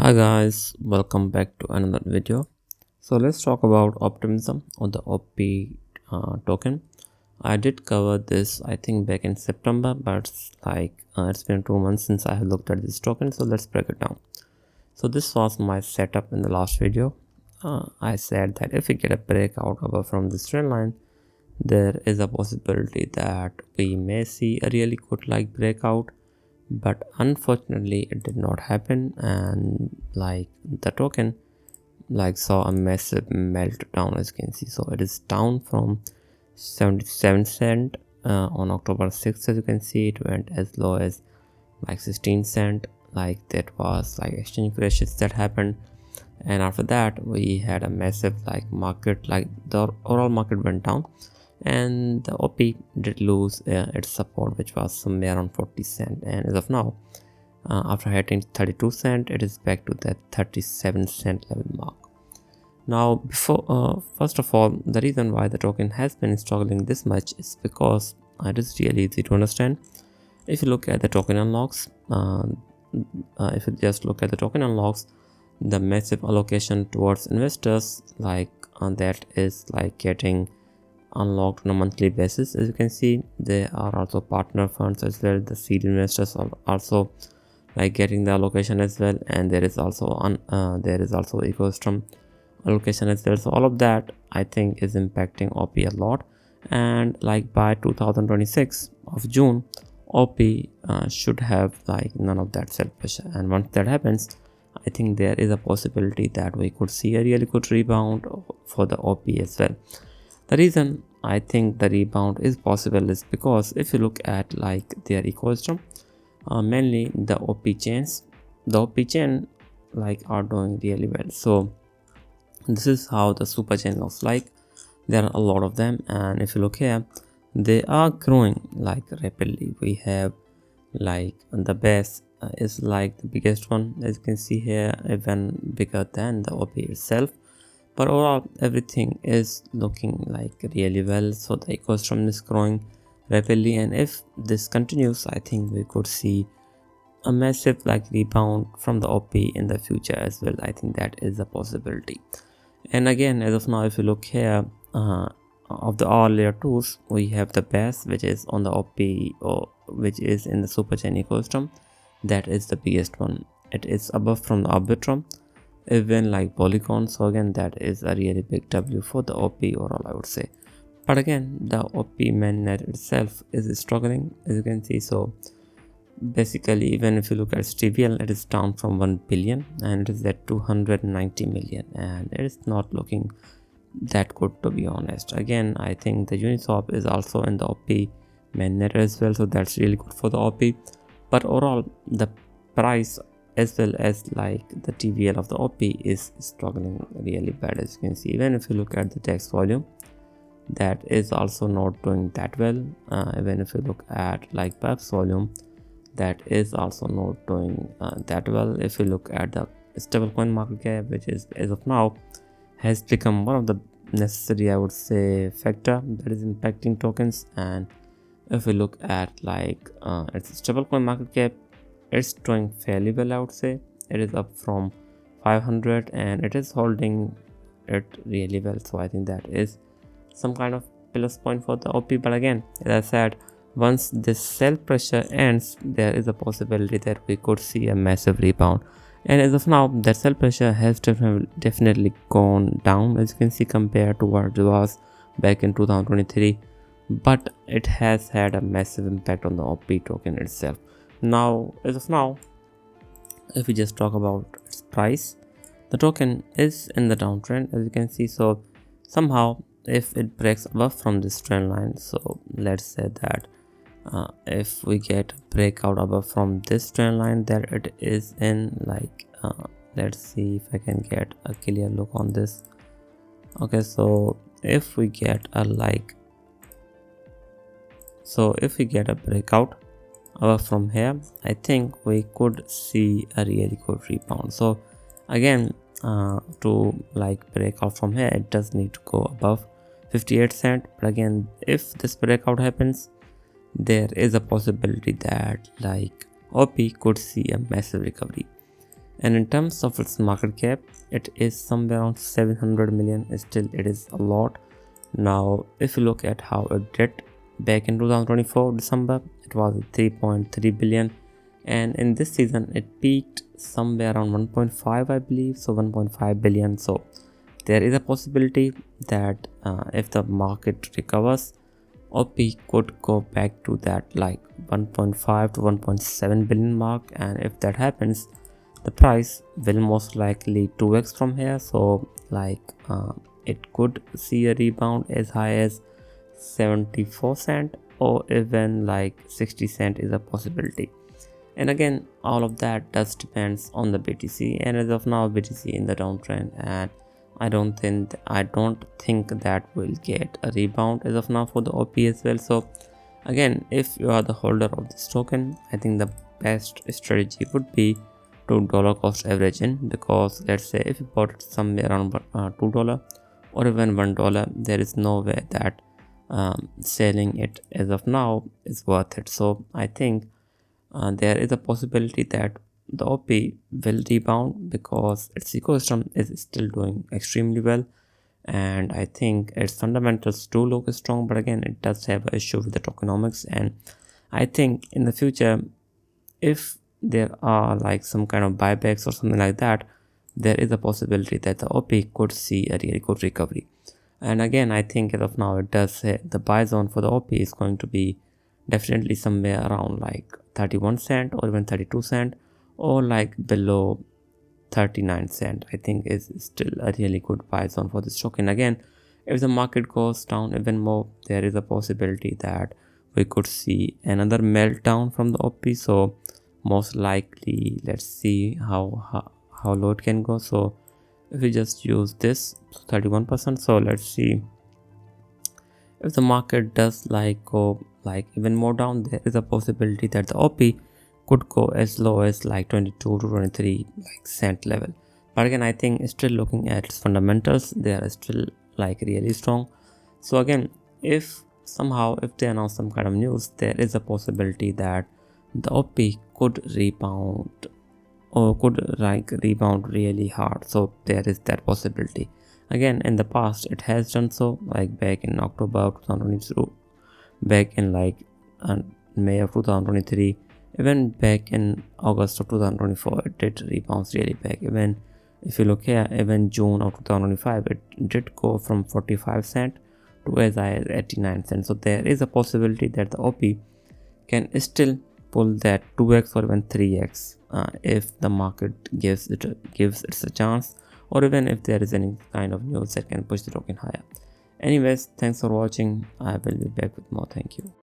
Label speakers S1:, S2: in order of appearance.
S1: Hi guys, welcome back to another video. So let's talk about Optimism or the OP token. I did cover this I think back in September, but it's been 2 months since I have looked at this token, so let's break it down. So this was my setup in the last video. I said that if we get a breakout above from this trend line, there is a possibility that we may see a really good breakout, but unfortunately it did not happen, and the token saw a massive meltdown, as you can see. So it is down from 77 cent on October 6th. As you can see, it went as low as 16 cent. That was exchange crashes that happened, and after that we had a massive market, the overall market went down, and the OP did lose its support, which was somewhere around 40 cent, and as of now, after hitting 32 cent, it is back to that 37 cent level mark. Now first of all, the reason why the token has been struggling this much is because it is really easy to understand. If you look at the token unlocks, the massive allocation towards investors that is getting unlocked on a monthly basis. As you can see, there are also partner funds as well. The seed investors are also getting the allocation as well, and there is also ecosystem allocation as well. So all of that I think is impacting OP a lot, and by 2026 of June, OP should have none of that sell pressure, and once that happens, I think there is a possibility that we could see a really good rebound for the OP as well. The reason I think the rebound is possible is because if you look at their ecosystem, mainly the OP chains, are doing really well. So this is how the super chain looks like. There are a lot of them, and if you look here, they are growing rapidly. We have the base is the biggest one, as you can see here, even bigger than the OP itself. But overall, everything is looking really well. So the ecosystem is growing rapidly, and if this continues, I think we could see a massive rebound from the OP in the future as well. I think that is a possibility. And again, as of now, if you look here, of the all layer 2s, we have the base, which is on the OP, or which is in the super chain ecosystem. That is the biggest one. It is above from the Arbitrum, even Polygon. So again, that is a really big W for the OP overall, I would say. But again, the OP mainnet itself is struggling, as you can see. So basically, even if you look at TVL, it is down from 1 billion and it is at 290 million, and it is not looking that good, to be honest. Again, I think the Uniswap is also in the OP mainnet as well, so that's really good for the OP. But overall, the price as well as the TVL of the OP is struggling really bad, as you can see. Even if you look at the text volume, that is also not doing that well. Even if you look at PEP's volume, that is also not doing that well. If you look at the stablecoin market cap, which is as of now has become one of the necessary, I would say, factor that is impacting tokens. And if we look at its stablecoin market cap, it's doing fairly well, I would say. It is up from 500 and it is holding it really well. So I think that is some kind of plus point for the OP. But again, as I said, once this sell pressure ends, there is a possibility that we could see a massive rebound. And as of now, that sell pressure has definitely gone down, as you can see, compared to what it was back in 2023. But it has had a massive impact on the OP token itself. Now, as of now, if we just talk about its price, the token is in the downtrend, as you can see. So somehow, if it breaks above from this trend line, so let's say that if we get a breakout above from this trend line, that it is in let's see if I can get a clear look on this. Okay, so if we get a breakout above from here, I think we could see a really good rebound. So again, to break out from here, it does need to go above 58 cent. But again, if this breakout happens, there is a possibility that OP could see a massive recovery. And in terms of its market cap, it is somewhere around 700 million. Still, it is a lot. Now if you look at how it did back in 2024 December, it was 3.3 billion, and in this season it peaked somewhere around 1.5, I believe, so 1.5 billion. So there is a possibility that if the market recovers, OP could go back to that like 1.5 to 1.7 billion mark, and if that happens, the price will most likely 2x from here. So like it could see a rebound as high as 74 cent, or even like 60 cent is a possibility. And again, all of that does depends on the BTC, and as of now BTC in the downtrend, and I don't think that will get a rebound as of now for the OP as well. So again, if you are the holder of this token, I think the best strategy would be to dollar cost average in, because let's say if you bought it somewhere around $2 or even $1, there is no way that selling it as of now is worth it. So I think there is a possibility that the OP will rebound because its ecosystem is still doing extremely well, and I think its fundamentals do look strong, but again it does have an issue with the tokenomics. And I think in the future, if there are like some kind of buybacks or something like that, there is a possibility that the OP could see a really good recovery. And again, I think as of now it does say the buy zone for the OP is going to be definitely somewhere around like 31 cent or even 32 cent, or like below 39 cent. I think is still a really good buy zone for this token. Again, if the market goes down even more, there is a possibility that we could see another meltdown from the OP. So most likely, let's see how low it can go. So if we just use this 31%, so let's see if the market does like go like even more down, there is a possibility that the OP could go as low as like 22 to 23 like cent level. But again, I think still looking at its fundamentals, they are still like really strong. So again, if somehow if they announce some kind of news, there is a possibility that the OP could rebound or could like rebound really hard. So there is that possibility. Again, in the past it has done so, like back in October 2022, back in like May of 2023, even back in August of 2024, it did rebound really back. Even if you look here, even June of 2025, it did go from 45 cent to as high as 89 cents. So there is a possibility that the OP can still pull that 2x or even 3x if the market gives it a chance, or even if there is any kind of news that can push the token higher. Anyways, thanks for watching. I will be back with more. Thank you.